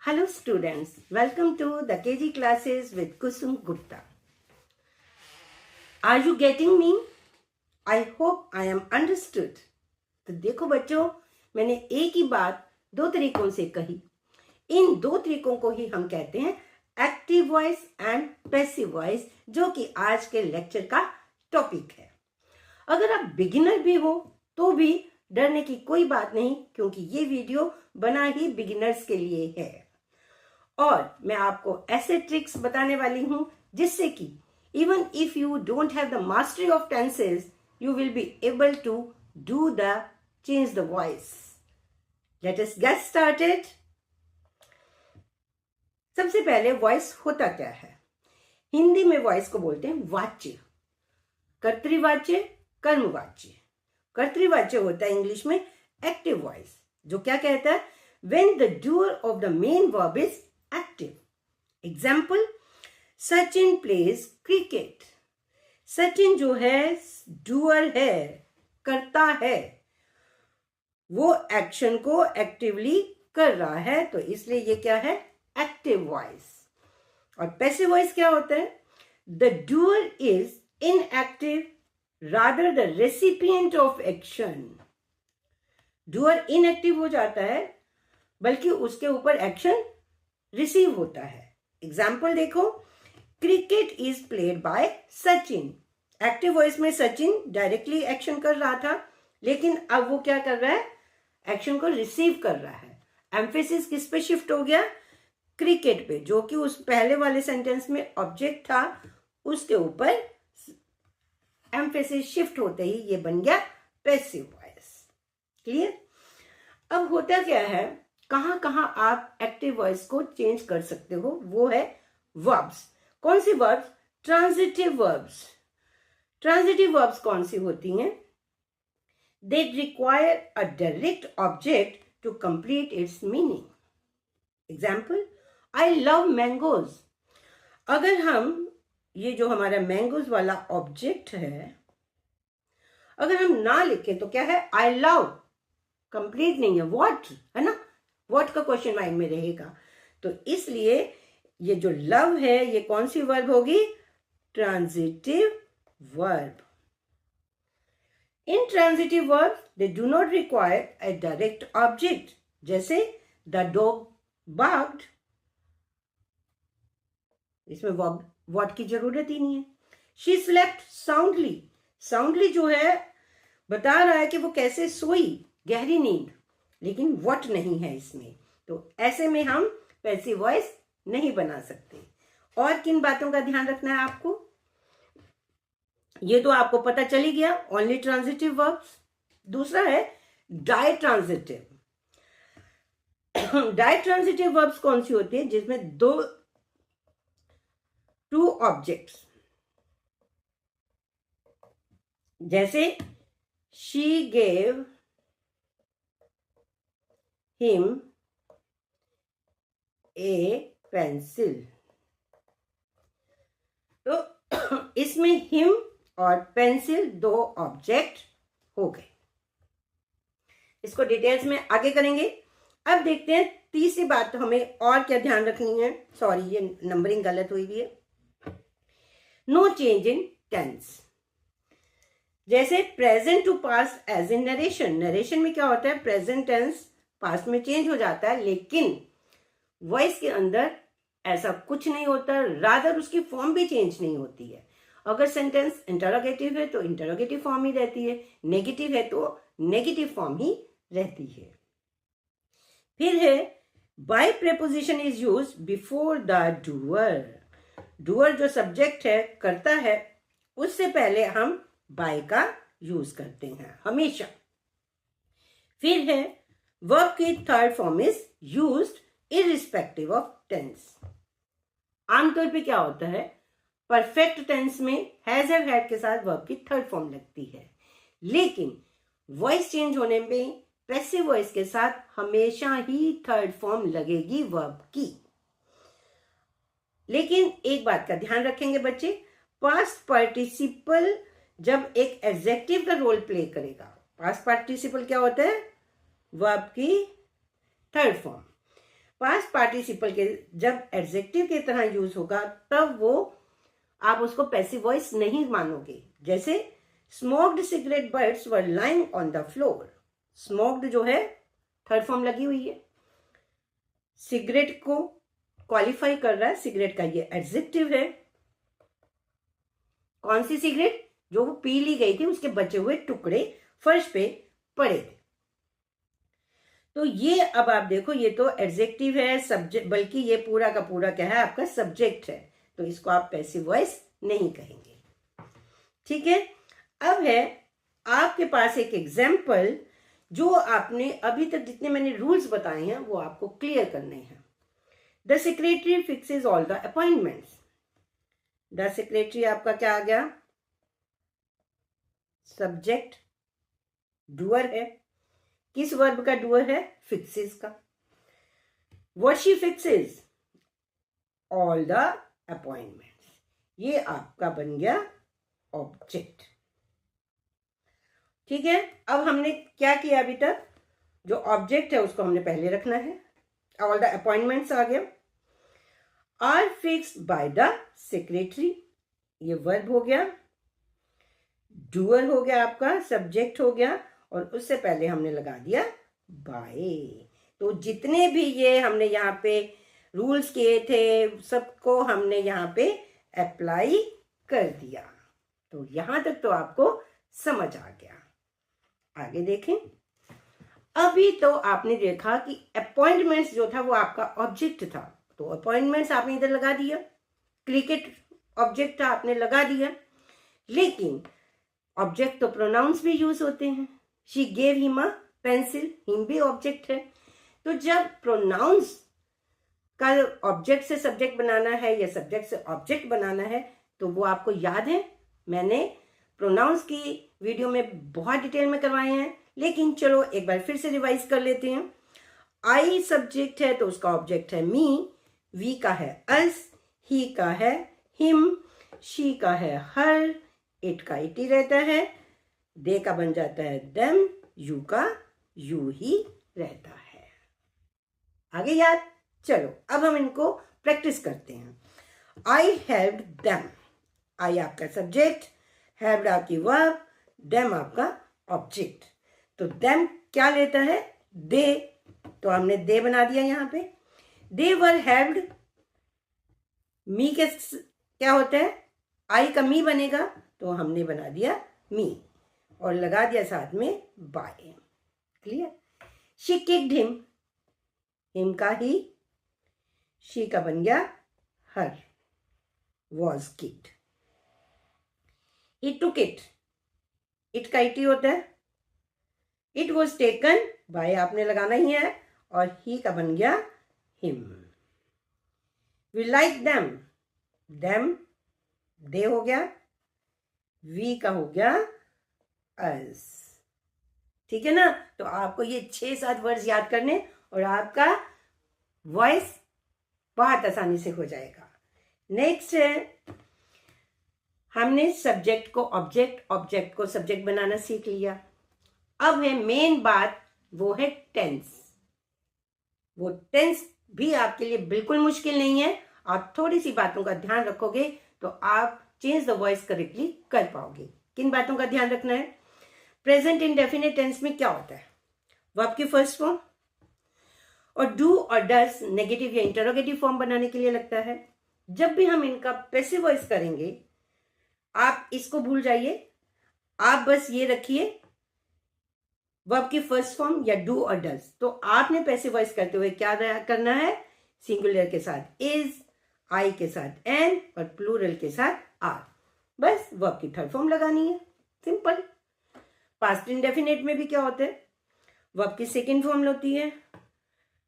Hello students, welcome to the KG classes with Kusum Gupta. Are you getting me? I hope I am understood. तो देखो बच्चों, मैंने एक ही बात दो तरीकों से कही. इन दो तरीकों को ही हम कहते हैं active voice and passive voice, जो कि आज के लेक्चर का टॉपिक है. अगर आप बिगिनर भी हो तो भी डरने की कोई बात नहीं, क्योंकि ये वीडियो बना ही बिगिनर्स के लिए है. और मैं आपको ऐसे ट्रिक्स बताने वाली हूं जिससे कि even if you don't have the mastery of tenses, you will be able to do the change the voice. Let us get started. सबसे पहले वॉइस होता क्या है? हिंदी में वॉइस को बोलते हैं वाच्य, कर्तृवाच्य, कर्मवाच्य. कर्तृवाच्य होता है इंग्लिश में एक्टिव वॉइस, जो क्या कहता है? When the doer of the main verb is active. Example, Sachin pledge cricket. Sachin जो है डूअर है, करता है, वो एक्शन को एक्टिवली कर रहा है, तो इसलिए ये क्या है? Active voice. और पैसिव वॉइस क्या होता है? The doer is inactive rather the recipient of action. Doer inactive हो जाता है, बल्कि उसके ऊपर एक्शन रिसीव होता है. एग्जाम्पल देखो, cricket is played by Sachin. Active voice में सचिन डायरेक्टली एक्शन कर रहा था, लेकिन अब वो क्या कर रहा है? एक्शन को रिसीव कर रहा है. एम्फेसिस किस पे शिफ्ट हो गया? क्रिकेट पे, जो कि उस पहले वाले सेंटेंस में ऑब्जेक्ट था, उसके ऊपर एम्फेसिस शिफ्ट होते ही ये बन गया पैसिव वॉइस. क्लियर? अब होता क्या है, कहां कहां आप एक्टिव वॉइस को चेंज कर सकते हो, वो है वर्ब्स. कौन सी verbs? Transitive verbs. Transitive verbs कौन सी होती हैं? They require a direct object to complete its meaning. Example, I love mangoes. अगर हम ये जो हमारा मैंगोज वाला ऑब्जेक्ट है, अगर हम ना लिखें तो क्या है? I love. कंप्लीट नहीं है, व्हाट है ना? व्हाट का क्वेश्चन माइंड में रहेगा. तो इसलिए ये जो लव है, ये कौन सी वर्ब होगी? Transitive verb. In transitive verb they do not require a direct object. जैसे द डॉग बार्क्ड, इसमें व्हाट की जरूरत ही नहीं है. She slept soundly. साउंडली जो है बता रहा है कि वो कैसे सोई, गहरी नींद, लेकिन व्हाट नहीं है इसमें. तो ऐसे में हम पैसिव वॉइस नहीं बना सकते. और किन बातों का ध्यान रखना है आपको? ये तो आपको पता चल ही गया, ओनली ट्रांजिटिव वर्ब्स. दूसरा है डायट्रांजिटिव. डायट्रांजिटिव वर्ब्स कौन सी होती है? जिसमें टू ऑब्जेक्ट्स. जैसे she gave him a pencil. तो इसमें him और पेंसिल दो ऑब्जेक्ट हो गए. इसको डिटेल्स में आगे करेंगे. अब देखते हैं तीसरी बात हमें और क्या ध्यान रखनी है. सॉरी, ये नंबरिंग गलत हुई भी है. No change in tense. जैसे present to past as in narration. Narration में क्या होता है? प्रेजेंट टेंस पास्ट में चेंज हो जाता है, लेकिन वॉइस के अंदर ऐसा कुछ नहीं होता. रादर उसकी फॉर्म भी चेंज नहीं होती है. अगर सेंटेंस इंटरोगेटिव है तो इंटरोगेटिव फॉर्म ही रहती है, नेगेटिव है तो नेगेटिव फॉर्म ही रहती है. फिर है by preposition is use before the doer. Doer जो सब्जेक्ट है, करता है, उससे पहले हम बाय का यूज करते हैं हमेशा. फिर है वर्ब की third form is used irrespective of tense. आमतौर पे क्या होता है? परफेक्ट टेंस में हैज हैव हैड के साथ वर्ब की थर्ड फॉर्म लगती है, लेकिन वॉइस चेंज होने में पैसिव वॉइस के साथ हमेशा ही थर्ड फॉर्म लगेगी वर्ब की. लेकिन एक बात का ध्यान रखेंगे बच्चे, पास्ट पार्टिसिपल जब एक एडजेक्टिव का रोल प्ले करेगा, पास्ट पार्टिसिपल क्या होता है? वर्ब की थर्ड फॉर्म. पास्ट पार्टिसिपल के जब एडजेक्टिव की तरह यूज होगा तब वो आप उसको पैसिव वॉइस नहीं मानोगे। जैसे smoked cigarette birds were lying on the floor. Smoked जो है थर्ड फॉर्म लगी हुई है, सिगरेट को क्वालिफाई कर रहा है, सिगरेट का ये एडजेक्टिव है। कौन सी सिगरेट? जो वो पी ली गई थी, उसके बचे हुए टुकड़े फर्श पे पड़े थे। तो ये अब आप देखो, ये तो एडजेक्टिव है, सब्जेक्ट, बल्कि ये पूरा का पूरा क्या है, आपका सब्जेक्ट है, तो इसको आप पैसिव वॉइस नहीं कहेंगे। ठीक है, अब है आपके पास एक एग्जाम्पल, जो आपने अभी तक जितने मैंने रूल्स बताए हैं वो आपको क्लियर करने हैं। The secretary fixes all the appointments. The secretary आपका क्या आ गया? सब्जेक्ट, डूअर है। किस वर्ब का डूअर है? फिक्सेस का। What she fixes all the appointments, ये आपका बन गया ऑब्जेक्ट। ठीक है, अब हमने क्या किया अभी तक? जो ऑब्जेक्ट है उसको हमने पहले रखना है। ऑल द अपॉइंटमेंट्स आ गया। Are fixed by the secretary, ये वर्ब हो गया, डूअर हो गया आपका, सब्जेक्ट हो गया, और उससे पहले हमने लगा दिया बाय। तो जितने भी ये हमने यहाँ पे रूल्स किए थे सबको हमने यहाँ पे अप्लाई कर दिया। तो यहां तक तो आपको समझ आ गया। आगे देखें। अभी तो आपने देखा कि अपॉइंटमेंट्स जो था वो आपका ऑब्जेक्ट था, तो अपॉइंटमेंट्स आपने इधर लगा दिया। क्रिकेट ऑब्जेक्ट था, आपने लगा दिया। लेकिन ऑब्जेक्ट तो प्रोनाउंस भी यूज होते हैं। She gave him a pencil, him भी ऑब्जेक्ट है। तो जब प्रोनाउंस का ऑब्जेक्ट से सब्जेक्ट बनाना है या सब्जेक्ट से ऑब्जेक्ट बनाना है, तो वो आपको याद है, मैंने प्रोनाउंस की वीडियो में बहुत डिटेल में करवाए हैं, लेकिन चलो एक बार फिर से रिवाइज कर लेते हैं। आई सब्जेक्ट है तो उसका ऑब्जेक्ट है मी, वी का है अस, ही का है हिम, शी का है हर, इट का इट ही रहता है, दे का बन जाता है देम, यू का यू ही रहता है। आगे याद? चलो अब हम इनको प्रैक्टिस करते हैं। आई हेल्प्ड देम, आई आपका सब्जेक्ट, हेल्प्ड आपकी वर्ब, देम आपका ऑब्जेक्ट। तो देम क्या लेता है? दे, तो हमने दे बना दिया यहां पे। दे वर हेल्प्ड, मी के क्या होता है? आई का मी बनेगा, तो हमने बना दिया मी और लगा दिया साथ में by. Clear? She kicked him, him का ही, शी का बन गया her, was kicked. He took it, it का इट ही होता है। इट वॉज टेकन, बाय आपने लगाना ही है, और ही का बन गया him. We like them, them they हो गया, वी का हो गया अस। ठीक है ना? तो आपको ये 6-7 वर्ड्स याद करने और आपका वॉइस बहुत आसानी से हो जाएगा। नेक्स्ट है, हमने सब्जेक्ट को ऑब्जेक्ट, ऑब्जेक्ट को सब्जेक्ट बनाना सीख लिया। अब है मेन बात, वो है टेंस। वो टेंस भी आपके लिए बिल्कुल मुश्किल नहीं है। आप थोड़ी सी बातों का ध्यान रखोगे तो आप चेंज द वॉइस करेक्टली कर पाओगे। किन बातों का ध्यान रखना है? प्रेजेंट इंडेफिनिट टेंस में क्या होता है? वर्ब की फर्स्ट फॉर्म, और डू और डस नेगेटिव या इंटरोगेटिव फॉर्म बनाने के लिए लगता है। जब भी हम इनका पैसिव वॉइस करेंगे, आप इसको भूल जाइए, आप बस ये रखिए वर्ब की फर्स्ट फॉर्म या डू और डस। तो आपने पैसिव वॉइस करते हुए क्या करना है? सिंगुलर के साथ इज, आई के साथ एन और प्लूरल के साथ आर। बस वर्ब की थर्ड फॉर्म लगानी है, सिंपल। पास्ट इंडेफिनिट में भी क्या होता है? वर्ब की सेकेंड फॉर्म होती है,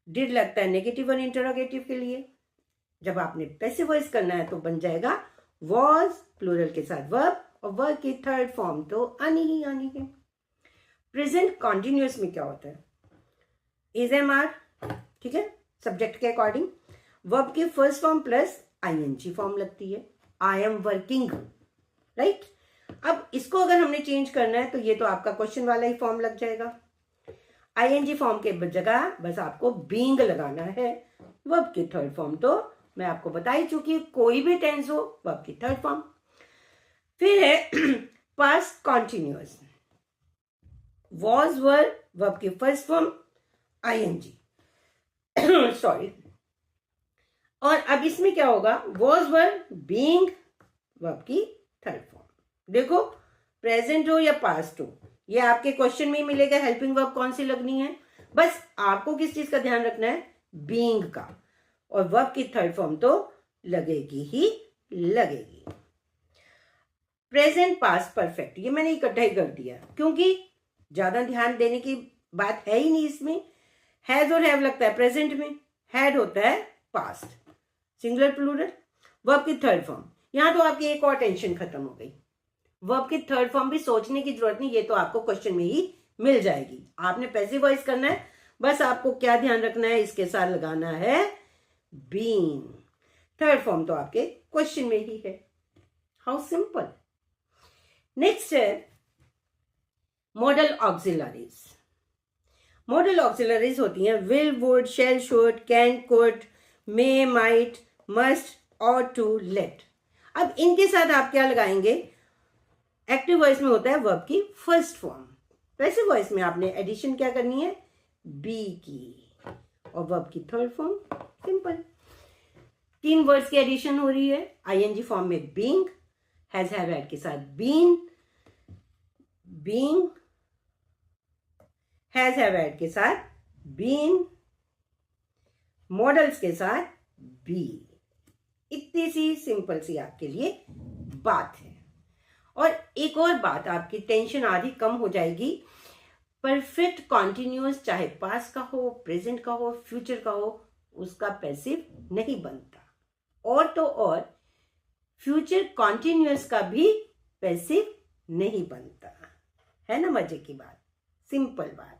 डिड लगता है नेगेटिव और इंटरोगेटिव के लिए। जब आपने पैसिव वॉइस करना है तो बन जाएगा वॉज, प्लूरल के साथ वर्ब, और वर्ब की थर्ड फॉर्म तो आनी ही आनी है। प्रेजेंट कॉन्टिन्यूअस में क्या होता है? इज, एम, आर, ठीक है, सब्जेक्ट के अकॉर्डिंग। वर्ब की first form plus ING form लगती है, आई एम वर्किंग, राइट। अब इसको अगर हमने चेंज करना है तो ये तो आपका क्वेश्चन वाला ही फॉर्म लग जाएगा। आईएनजी फॉर्म के जगह बस आपको बीइंग लगाना है। वर्ब की थर्ड फॉर्म तो मैं आपको बता ही चुकी हूं, कोई भी टेंस हो वर्ब की थर्ड फॉर्म। फिर है past continuous. Was were verb की फर्स्ट फॉर्म आईएनजी सॉरी। और अब इसमें क्या होगा, वॉज वर बीइंग वर्ब की थर्ड फॉर्म। देखो प्रेजेंट हो या पास्ट हो, ये आपके क्वेश्चन में ही मिलेगा हेल्पिंग वर्ब कौन सी लगनी है। बस आपको किस चीज का ध्यान रखना है, बीइंग का, और वर्ब की थर्ड फॉर्म तो लगेगी ही लगेगी। प्रेजेंट पास्ट परफेक्ट ये मैंने इकट्ठा ही कर दिया क्योंकि ज्यादा ध्यान देने की बात है ही नहीं इसमें। हैज और हैव लगता है प्रेजेंट में, हैड होता है पास्ट, सिंगुलर प्लूरल। वर्ब की थर्ड फॉर्म, यहां तो आपकी एक और टेंशन खत्म हो गई। वर्ब की थर्ड फॉर्म भी सोचने की जरूरत नहीं, ये तो आपको क्वेश्चन में ही मिल जाएगी। आपने पैसिव वॉइस करना है, बस आपको क्या ध्यान रखना है, इसके साथ लगाना है बीइंग। थर्ड फॉर्म तो आपके क्वेश्चन में ही है। How simple. नेक्स्ट है मॉडल ऑक्सिलरीज। मॉडल ऑक्सिलरीज होती हैं will, would, shall, should, can, could, may, might, must, और टू, लेट। अब इनके साथ आप क्या लगाएंगे, एक्टिव वॉइस में होता है वर्ब की फर्स्ट फॉर्म, पैसिव वॉइस में आपने एडिशन क्या करनी है, बी की, और वर्ब की थर्ड फॉर्म सिंपल। 3 वर्ड्स की एडिशन हो रही है आईएनजी फॉर्म में, बीइंग, हैज, हैव, हैड के साथ been, being, has, have, had के साथ बीन, मॉडल्स के साथ बी। इतनी सी सिंपल सी आपके लिए बात है। और एक और बात, आपकी टेंशन आधी कम हो जाएगी। परफेक्ट कॉन्टिन्यूअस चाहे पास्ट का हो, प्रेजेंट का हो, फ्यूचर का हो, उसका पैसिव नहीं बनता। और तो और फ्यूचर कॉन्टिन्यूअस का भी पैसिव नहीं बनता है ना। मजे की बात, सिंपल बात।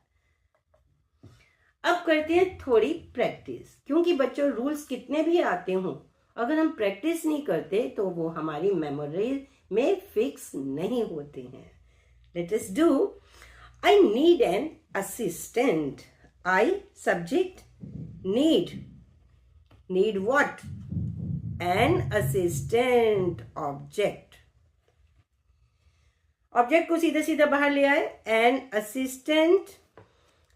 अब करते हैं थोड़ी प्रैक्टिस, क्योंकि बच्चों रूल्स कितने भी आते हों, अगर हम प्रैक्टिस नहीं करते तो वो हमारी मेमोरी में फिक्स नहीं होते हैं। Let us do. I need an assistant. I subject, need what, an assistant object. Object को सीधा सीधा बाहर ले आए, एन असिस्टेंट।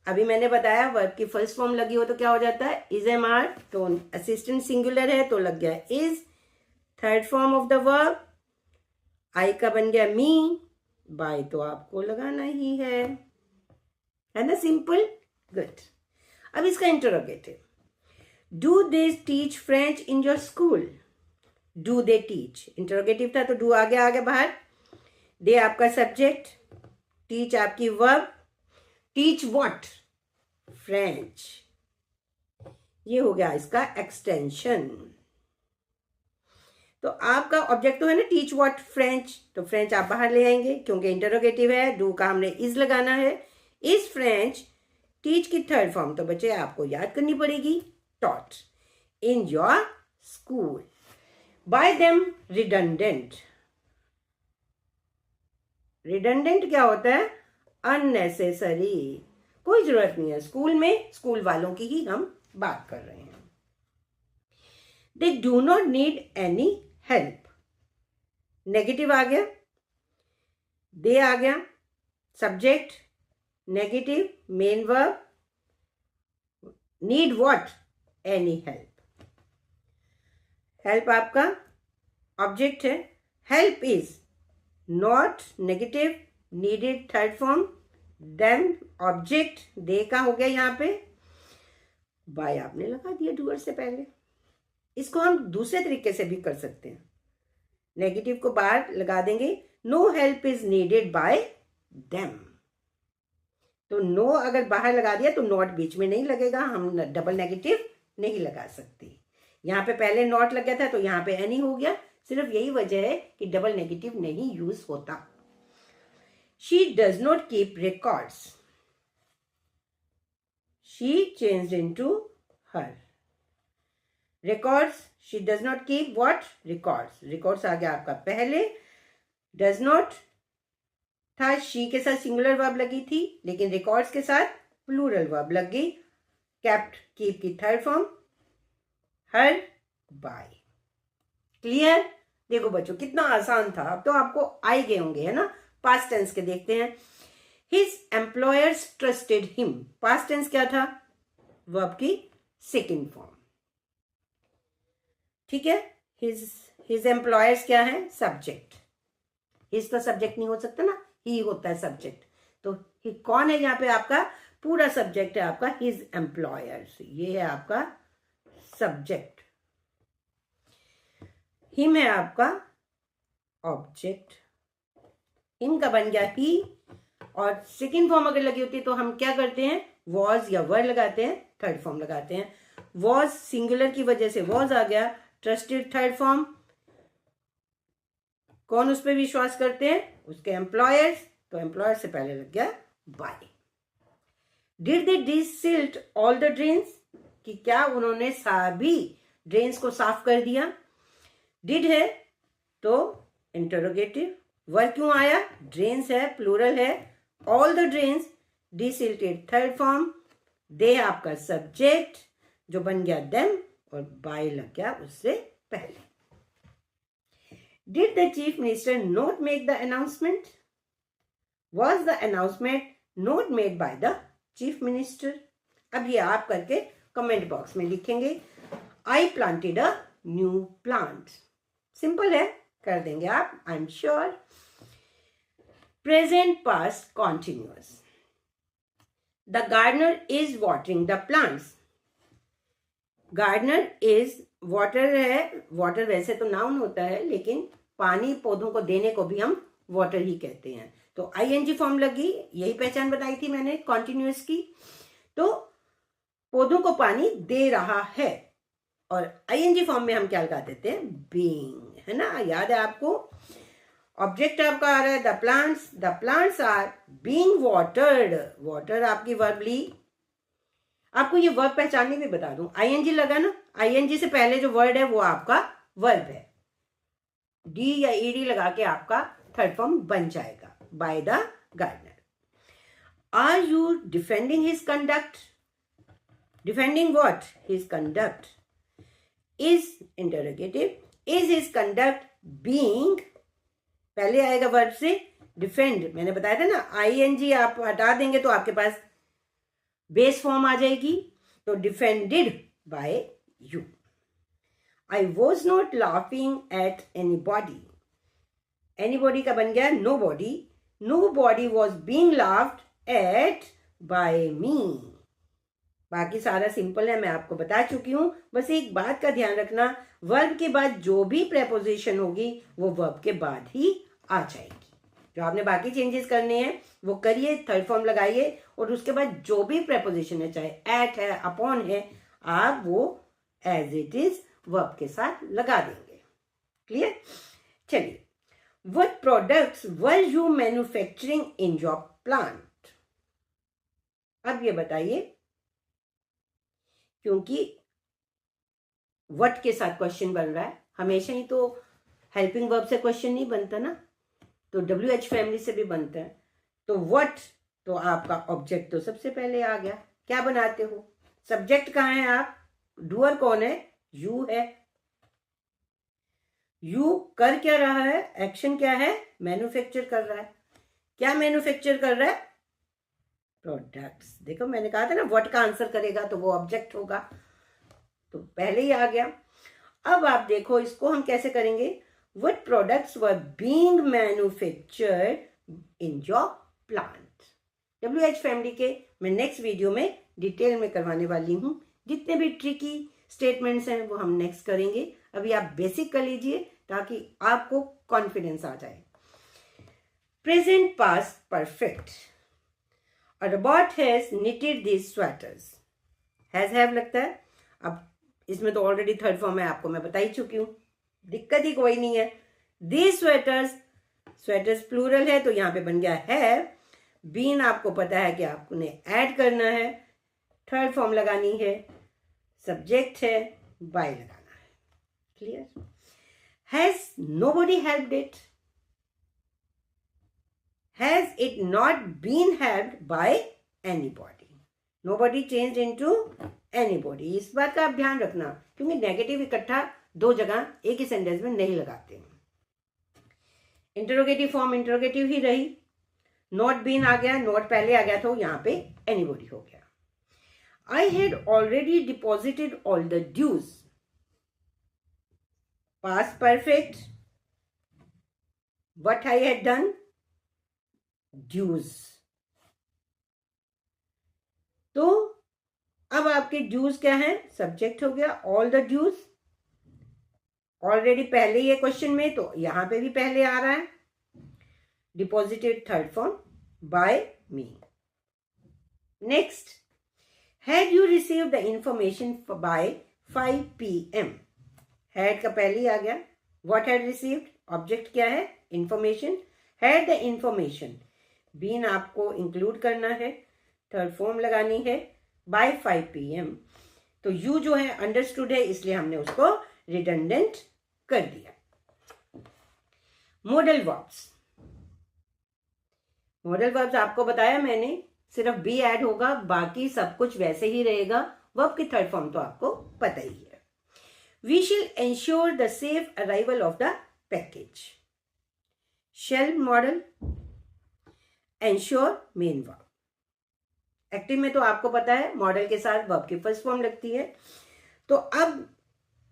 अभी मैंने बताया वर्ब की फर्स्ट फॉर्म लगी हो तो क्या हो जाता है, इज, एम, आर, तो असिस्टेंट सिंगुलर है तो लग गया is. Third form of the verb, I का बन गया मी, बाय तो आपको लगाना ही है ना, सिंपल, गुड। अब इसका interrogative, do they teach French in your school. Do they teach, interrogative था तो डू आ गया बाहर, दे आपका सब्जेक्ट, टीच आपकी वर्ब, टीच व्हाट, फ्रेंच, ये हो गया इसका एक्सटेंशन। तो आपका ऑब्जेक्ट तो है ना टीच व्हाट फ्रेंच, तो फ्रेंच आप बाहर ले आएंगे क्योंकि इंटरोगेटिव है, डू का हमने इज लगाना है, इज फ्रेंच। टीच की थर्ड फॉर्म तो बच्चे आपको याद करनी पड़ेगी, taught, in your school, bye them redundant. Redundant क्या होता है, अननेसेसरी, कोई जरूरत नहीं है स्कूल में, स्कूल वालों की ही हम बात कर रहे हैं। They do not need any help, negative आ गया, दे आ गया, subject negative, main verb, need what, any help. Help आपका ऑब्जेक्ट है, help is not negative, needed third form, then object, they का हो गया यहाँ पे, बाय आपने लगा दिया डूअर से पहले। इसको हम दूसरे तरीके से भी कर सकते हैं, नेगेटिव को बाहर लगा देंगे, no help is needed by them. तो नो अगर बाहर लगा दिया तो नॉट बीच में नहीं लगेगा, हम डबल नेगेटिव नहीं लगा सकते। यहाँ पे पहले नॉट लग गया था तो यहाँ पे एनी हो गया, सिर्फ यही वजह है कि डबल नेगेटिव नहीं यूज होता। She does not keep records. She changed into her. Records, she does not keep what? Records. Records आ गया आपका पहले, does not था, she के साथ सिंगुलर वर्ब लगी थी, लेकिन records के साथ प्लूरल वर्ब लग गई, केप्ट कीप की third form her by. Clear? देखो बच्चों कितना आसान था, अब तो आपको आ ही गए होंगे, है ना। पास्ट टेंस के देखते हैं। His employers trusted him, past tense क्या था? वर्ब की सेकेंड फॉर्म, ठीक है। हिज एम्प्लॉयर्स क्या है? सब्जेक्ट। हिज तो सब्जेक्ट नहीं हो सकता ना, ही होता है सब्जेक्ट। तो ही कौन है यहाँ पे? आपका पूरा सब्जेक्ट है आपका हिज एम्प्लॉयर्स, ये है आपका सब्जेक्ट। हिम है आपका ऑब्जेक्ट, हिम का बन गया ही, और सेकेंड फॉर्म अगर लगी होती है तो हम क्या करते हैं? वॉज या वर लगाते हैं, थर्ड फॉर्म लगाते हैं। वॉज सिंगुलर की वजह से वॉज आ गया, ट्रस्टेड थर्ड फॉर्म, कौन उस पर विश्वास करते हैं? उसके एम्प्लॉयर्स, तो एम्प्लॉयर से पहले लग गया by. Did they desilt all the drains, कि क्या उन्होंने सभी ड्रेन्स को साफ कर दिया? डिड है तो इंटरोगेटिव, वर्ब क्यों आया? ड्रेन्स है, प्लूरल है, all the drains, desilted third form, they आपका सब्जेक्ट जो बन गया देम, और बाय लग गया उससे पहले। Did the chief minister not make the announcement? Was the announcement not made by the chief minister? अब ये आप करके कमेंट बॉक्स में लिखेंगे। I planted a new plant. Simple है, कर देंगे आप, I am sure. Present past continuous, the gardener is watering the plants. Gardener is, water है, वाटर वैसे तो नाउन होता है, लेकिन पानी पौधों को देने को भी हम वाटर ही कहते हैं। तो आईएनजी फॉर्म लगी, यही पहचान बताई थी मैंने कॉन्टिन्यूअस की। तो पौधों को पानी दे रहा है, और आईएनजी फॉर्म में हम क्या लगा देते हैं? बीइंग, है ना, याद है आपको। ऑब्जेक्ट आपका आ रहा है the plants are being watered, water आपकी वर्ब ली। आपको ये वर्ब पहचानने भी बता दूं, आईएनजी लगा ना, आईएनजी से पहले जो वर्ड है वो आपका वर्ब है, डी या ईडी लगा के आपका थर्ड फॉर्म बन जाएगा, by the gardener. Are you defending his conduct? Defending what? His conduct. Is interrogative, is his conduct being, पहले आएगा वर्ब से डिफेंड, मैंने बताया था ना, आईएनजी आप हटा देंगे तो आपके पास बेस फॉर्म आ जाएगी, तो defended bye you. I was not laughing at anybody. Anybody का बन गया nobody. Nobody was being laughed at by me. बाकी सारा सिंपल है, मैं आपको बता चुकी हूं। बस एक बात का ध्यान रखना, वर्ब के बाद जो भी प्रेपोजिशन होगी वो वर्ब के बाद ही आ जाएगी। जो आपने बाकी चेंजेस करने हैं वो करिए, थर्ड फॉर्म लगाइए, और उसके बाद जो भी प्रेपोजिशन है, चाहे एट है, अपॉन है, आप वो एज इट इज वर्ब के साथ लगा देंगे। क्लियर? चलिए, what products were you manufacturing in your plant? अब ये बताइए, क्योंकि व्हाट के साथ क्वेश्चन बन रहा है, हमेशा ही तो हेल्पिंग वर्ब से क्वेश्चन नहीं बनता ना, तो WH फैमिली से भी बनता है। तो व्हाट, तो आपका ऑब्जेक्ट तो सबसे पहले आ गया। क्या बनाते हो? सब्जेक्ट कहाँ है आप? डूअर कौन है? यू है। यू कर क्या रहा है? एक्शन क्या है? मैन्युफैक्चर कर रहा है। क्या मैन्युफैक्चर कर रहा है? प्रोडक्ट्स। देखो मैंने कहा था ना, व्हाट का आंसर करेगा तो वो ऑब्जेक्ट होगा, तो पहले ही आ गया। अब आप देखो इसको हम कैसे करेंगे। What products were being manufactured in your plant. WH family के मैं नेक्स्ट वीडियो में डिटेल में करवाने वाली हूं। जितने भी ट्रिकी स्टेटमेंट्स हैं वो हम नेक्स्ट करेंगे। अभी आप बेसिक कर लीजिए ताकि आपको कॉन्फिडेंस आ जाए। Present past perfect. A robot has knitted these sweaters. Have लगता है, अब इसमें तो ऑलरेडी थर्ड फॉर्म है, आपको मैं बता ही चुकी हूं, दिक्कत ही कोई नहीं है। These sweaters, स्वेटर्स प्लूरल है तो यहाँ पे बन गया हैव। बीन आपको पता है कि आपने ऐड करना है, थर्ड फॉर्म लगानी है, सब्जेक्ट है, बाय लगाना है। Clear? Has nobody helped it? Has it not been helped by anybody? Nobody change into anybody. इस बात का आप ध्यान रखना, क्योंकि नेगेटिव इकट्ठा दो जगह एक ही सेंटेंस में नहीं लगाते हैं। इंटरोगेटिव फॉर्म इंटरोगेटिव ही रही, नॉट बीन आ गया, नॉट पहले आ गया तो यहां पे एनीबॉडी हो गया। I had already deposited all the dues, past perfect, what I had done, dues. तो अब आपके ड्यूज क्या है, सब्जेक्ट हो गया, ऑल द ड्यूज। ऑलरेडी पहले ये क्वेश्चन में, तो यहां पे भी पहले आ रहा है। Deposited third form, by me. Next, had you receive the information by 5 PM। Had का पहले ही आ गया। व्हाट हैड रिसीव्ड, ऑब्जेक्ट क्या है, information. Had the information, been आपको इंक्लूड करना है, थर्ड फॉर्म लगानी है, बाय 5 PM। तो यू जो है अंडरस्टूड है, इसलिए हमने उसको रिडंडेंट कर दिया। मॉडल वर्ब्स, मॉडल वर्ब्स आपको बताया मैंने, सिर्फ बी ऐड होगा, बाकी सब कुछ वैसे ही रहेगा। वर्ब की थर्ड फॉर्म तो आपको पता ही है। We shall ensure the safe arrival of the package. Shall modal, ensure main verb. Active में तो आपको पता है मॉडल के साथ वर्ब की फर्स्ट फॉर्म लगती है। तो अब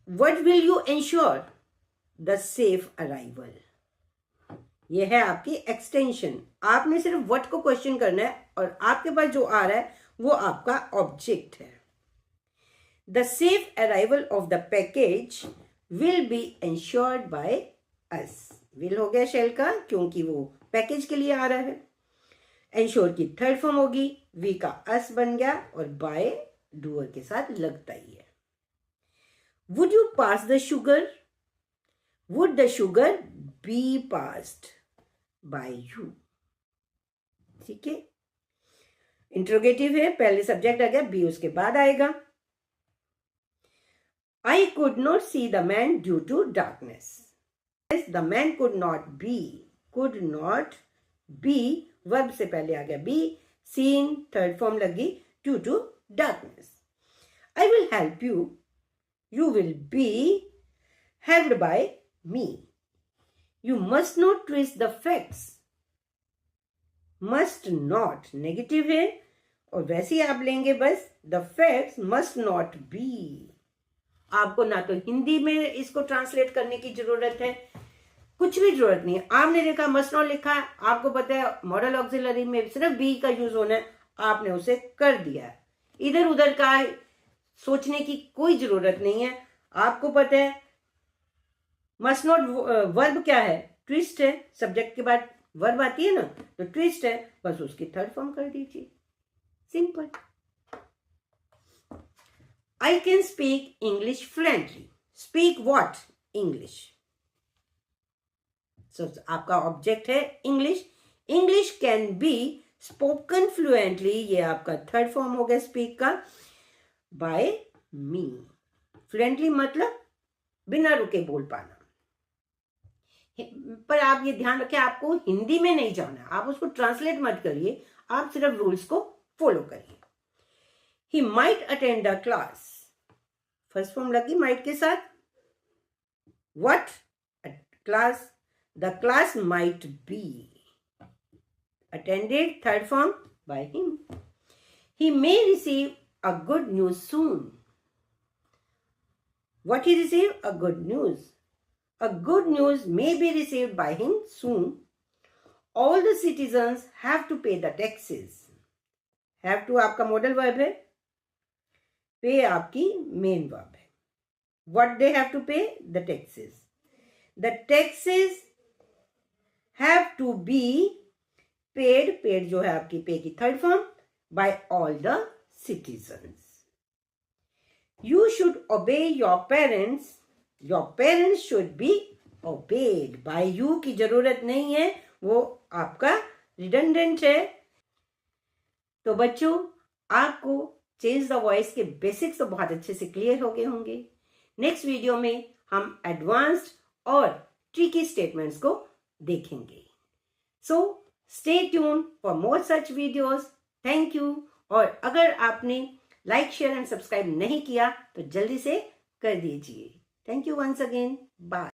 what will you ensure, the safe arrival. ये है आपकी एक्सटेंशन। आपने सिर्फ व्हाट को क्वेश्चन करना है और आपके पास जो आ रहा है वो आपका ऑब्जेक्ट है। The safe arrival of the package will be ensured by us. Will हो गया शेल का, क्योंकि वो पैकेज के लिए आ रहा है। एंश्योर की थर्ड फॉर्म होगी, वी का अस बन गया और बाय डूअर के साथ लगता ही है। Would you pass the sugar, would the sugar be passed by you. ठीक है, इंट्रोगेटिव है, पहले सब्जेक्ट आ गया, बी उसके बाद आएगा। I could not see the man due to darkness. The man could not be, verb से पहले आ गया बी, सीन थर्ड फॉर्म लगी, due to darkness. I will help you, you will be helped by me. You must not twist the facts. Must not negative है और वैसे ही आप लेंगे बस the facts must not be। आपको ना तो हिंदी में इसको ट्रांसलेट करने की जरूरत है, कुछ भी जरूरत नहीं है। आपने देखा must not लिखा है, आपको पता है मॉडल ऑक्सिलरी में सिर्फ be का यूज होना है, आपने उसे कर दिया। इधर उधर का सोचने की कोई जरूरत नहीं है। आपको पता है मस्ट नॉट वर्ब क्या है, ट्विस्ट है, सब्जेक्ट के बाद वर्ब आती है ना, तो ट्विस्ट है, बस उसकी थर्ड फॉर्म कर दीजिए, simple. I can speak English fluently. Speak what, English. So आपका ऑब्जेक्ट है English. English can be spoken fluently, ये आपका थर्ड फॉर्म हो गया स्पीक का, बाय मी। फ्लुएंटली मतलब बिना रुके बोल पाना। पर आप ये ध्यान रखें, आपको हिंदी में नहीं जाना, आप उसको ट्रांसलेट मत करिए, आप सिर्फ रूल्स को फॉलो करिए। He might attend the class, first form लगी माइट के साथ। What, class, the class might be attended, third form by him. He may receive a good news soon. What he receive, a good news. A good news may be received by him soon. All the citizens have to pay the taxes. Have to आपका modal verb है, pay आपकी main verb है। What they have to pay? The taxes. The taxes have to be paid. Paid जो है आपकी pay की third form, by all the citizens. You should obey your parents. Your parents should be obeyed. by you की जरूरत नहीं है, वो आपका रिडंडेंट है। तो बच्चों, आपको चेंज द वॉइस के बेसिक्स तो बहुत अच्छे से क्लियर हो गए होंगे। नेक्स्ट वीडियो में हम एडवांस्ड और ट्रिकी स्टेटमेंट्स को देखेंगे। So stay tune for more such videos. Thank you. और अगर आपने लाइक शेयर एंड सब्सक्राइब नहीं किया तो जल्दी से कर दीजिए। Thank you once again, bye.